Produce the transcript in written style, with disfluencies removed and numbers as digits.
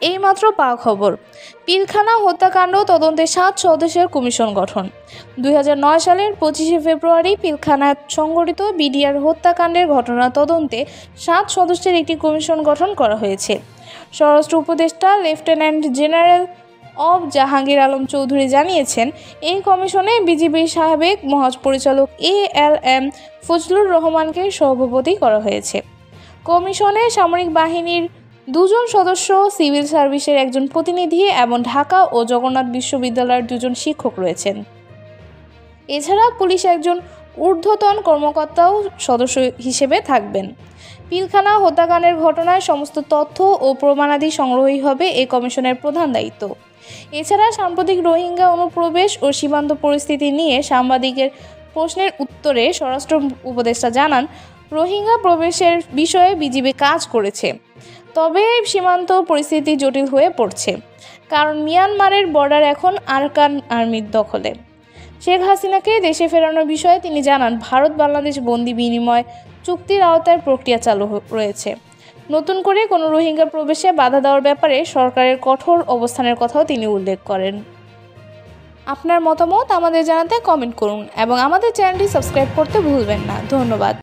এইমাত্র পাওয়া খবর, পিলখানা হত্যাকাণ্ড তদন্তে 7 সদস্যের কমিশন গঠন। 2009 সালের 25শে ফেব্রুয়ারি পিলখানায় সংঘটিত বিডিআর হত্যাকাণ্ডের ঘটনা তদন্তে 7 সদস্যের একটি কমিশন গঠন করা হয়েছে। স্বরাষ্ট্র উপদেষ্টা lieutenant general of Jahangir Alam Chowdhury জানিয়েছেন, এই কমিশনে বিজিবির সাবেক মহাপরিচালক ALM ফজলুর রহমানকে সভাপতি করা হয়েছে। কমিশনে সামরিক বাহিনীর 2 জন সদস্য, সিভিল সার্ভিসের একজন প্রতিনিধি এবং ঢাকা ও জগন্নাথ বিশ্ববিদ্যালয়ের 2 জন শিক্ষক রয়েছেন। এছাড়া পুলিশ একজন ঊর্ধ্বতন কর্মকর্তাও সদস্য হিসেবে থাকবেন। পিলখানা হত্যাকাণ্ডের ঘটনায় সমস্ত তথ্য ও প্রমাণাদি সংগ্রহই হবে এই কমিশনের প্রধান দায়িত্ব। এছাড়া সাম্প্রতিক রোহিঙ্গা অনুপ্রবেশ ও সীমান্ত পরিস্থিতি নিয়ে সাংবাদিকের প্রশ্নের উত্তরে স্বরাষ্ট্র উপদেষ্টা জানান, রোহিঙ্গা প্রবেশের বিষয়ে বিজিবি কাজ করেছে, তবে সীমান্ত পরিস্থিতি জটিল হয়ে পড়ছে, কারণ মিয়ানমারের বর্ডার এখন আরাকান আর্মির দখলে। শেখ হাসিনাকে দেশে ফেরানোর বিষয়ে তিনি জানান, ভারত বাংলাদেশ বন্দি বিনিময় চুক্তির আওতায় প্রক্রিয়া চালু রয়েছে। নতুন করে কোনো রোহিঙ্গা প্রবেশে বাধা দেওয়ার ব্যাপারে সরকারের কঠোর অবস্থানের কথাও তিনি উল্লেখ করেন। আপনার মতামত আমাদের জানাতে কমেন্ট করুন এবং আমাদের চ্যানেলটি সাবস্ক্রাইব করতে ভুলবেন না। ধন্যবাদ।